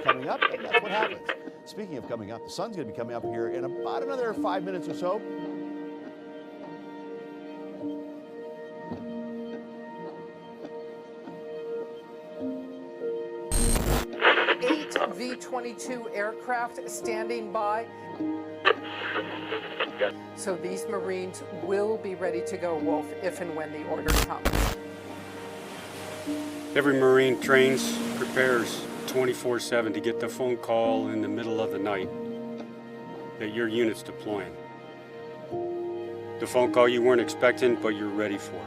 coming up, and that's what happens. Speaking of coming up, the sun's going to be coming up here in about another 5 minutes or so. V-22 aircraft standing by. So these Marines will be ready to go, Wolf, if and when the order comes. Every Marine trains, prepares 24/7 to get the phone call in the middle of the night that your unit's deploying. The phone call you weren't expecting, but you're ready for.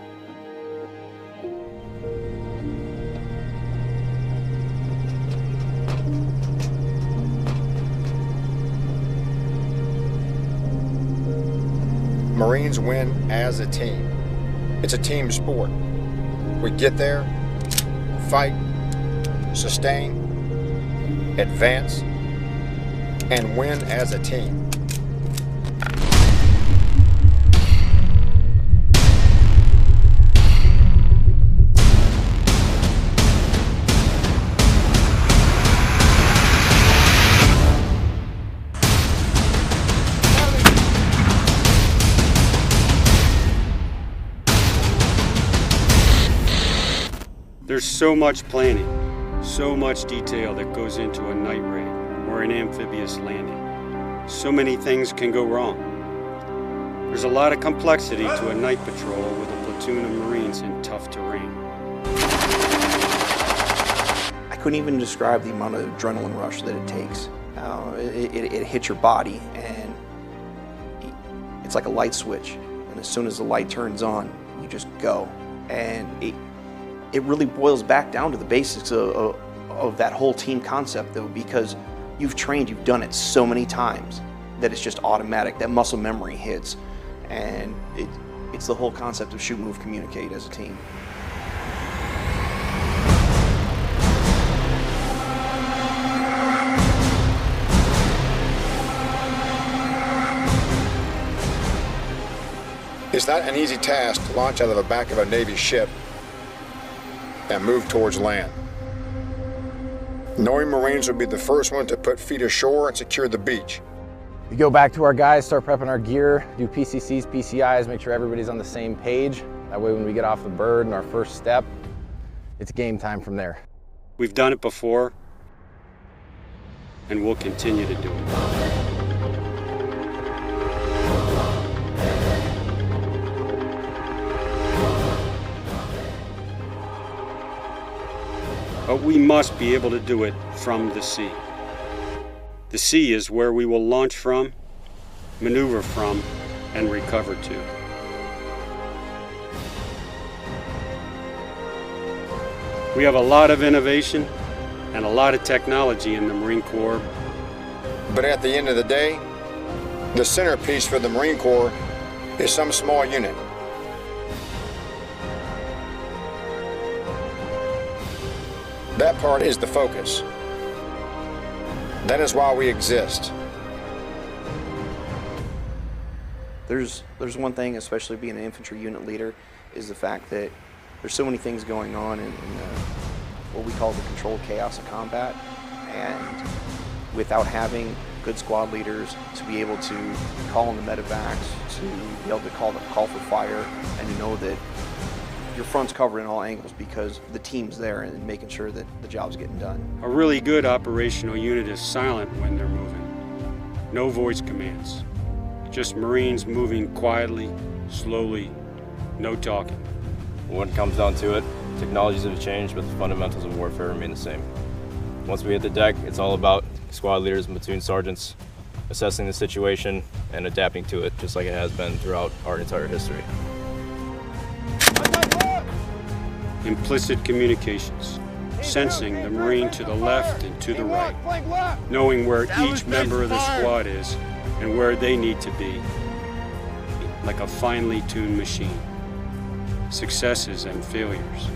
Marines win as a team. It's a team sport. We get there, fight, sustain, advance, and win as a team. There's so much planning, so much detail that goes into a night raid or an amphibious landing. So many things can go wrong. There's a lot of complexity to a night patrol with a platoon of Marines in tough terrain. I couldn't even describe the amount of adrenaline rush that it takes. It hits your body, and it's like a light switch. And as soon as the light turns on, you just go. And it really boils back down to the basics of that whole team concept, though, because you've trained, you've done it so many times that it's just automatic. That muscle memory hits, and it's the whole concept of shoot, move, communicate as a team. It's not an easy task to launch out of the back of a Navy ship and move towards land. Knowing Marines will be the first one to put feet ashore and secure the beach. We go back to our guys, start prepping our gear, do PCCs, PCIs, make sure everybody's on the same page. That way when we get off the bird and our first step, it's game time from there. We've done it before, and we'll continue to do it. But we must be able to do it from the sea. The sea is where we will launch from, maneuver from, and recover to. We have a lot of innovation and a lot of technology in the Marine Corps. But at the end of the day, the centerpiece for the Marine Corps is some small unit. That part is the focus. That is why we exist. There's one thing, especially being an infantry unit leader, is the fact that there's so many things going on in what we call the controlled chaos of combat, and without having good squad leaders to be able to call in the medevacs, to be able to call for fire, and to know that your front's covered in all angles because the team's there and making sure that the job's getting done. A really good operational unit is silent when they're moving. No voice commands. Just Marines moving quietly, slowly, no talking. When it comes down to it, technologies have changed, but the fundamentals of warfare remain the same. Once we hit the deck, it's all about squad leaders and platoon sergeants assessing the situation and adapting to it, just like it has been throughout our entire history. Implicit communications, sensing the Marine to the left and to the right, knowing where each member of the squad is and where they need to be, like a finely tuned machine. Successes and failures.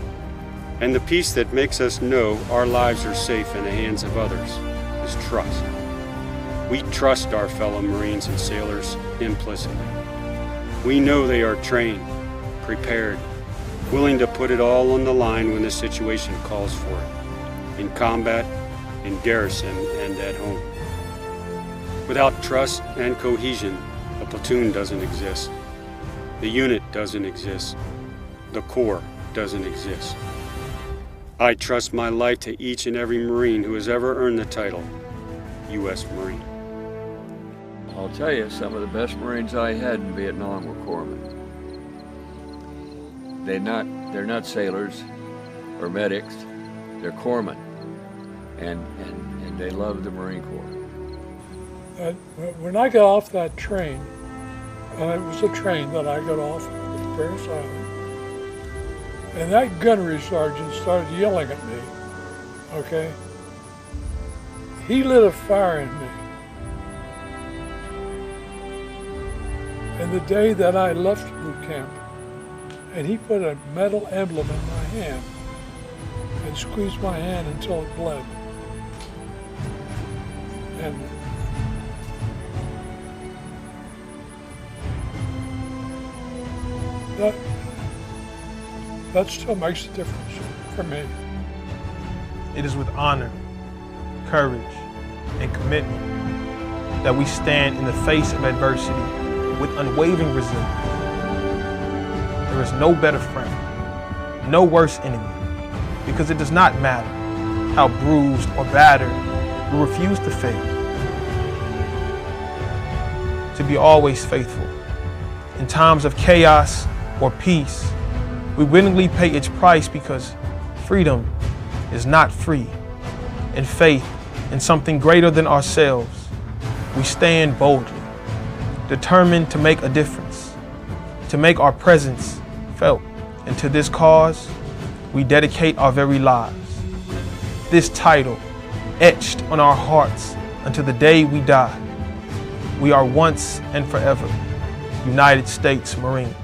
And the piece that makes us know our lives are safe in the hands of others is trust. We trust our fellow Marines and sailors implicitly. We know they are trained, prepared, willing to put it all on the line when the situation calls for it, in combat in garrison and at home. Without trust and cohesion, a platoon doesn't exist. The unit doesn't exist. The Corps doesn't exist. I trust my life to each and every Marine who has ever earned the title U.S. Marine. I'll tell you, some of the best Marines I had in Vietnam were corpsmen. They're not sailors or medics, they're corpsmen, and they love the Marine Corps. When I got off that train, and it was a train that I got off at Parris Island, and that gunnery sergeant started yelling at me, okay? He lit a fire in me. And the day that I left boot camp, and he put a metal emblem in my hand and squeezed my hand until it bled. And that still makes a difference for me. It is with honor, courage, and commitment that we stand in the face of adversity with unwavering resilience. There is no better friend, no worse enemy, because it does not matter how bruised or battered we refuse to fail. To be always faithful. In times of chaos or peace, we willingly pay its price because freedom is not free. In faith in something greater than ourselves, we stand boldly, determined to make a difference, to make our presence felt. And to this cause, we dedicate our very lives. This title, etched on our hearts until the day we die. We are once and forever United States Marines.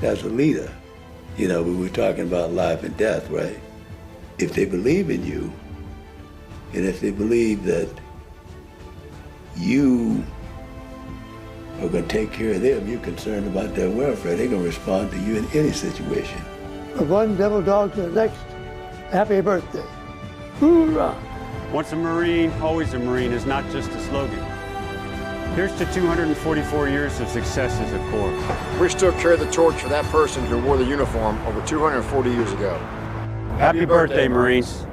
As a leader, we were talking about life and death, right? If they believe in you, and if they believe that you are going to take care of them, you're concerned about their welfare, they're going to respond to you in any situation. From one devil dog to the next, happy birthday. Hoorah! Once a Marine, always a Marine is not just a slogan. Here's to 244 years of success as a Corps. We still carry the torch for that person who wore the uniform over 240 years ago. Happy birthday, Marines.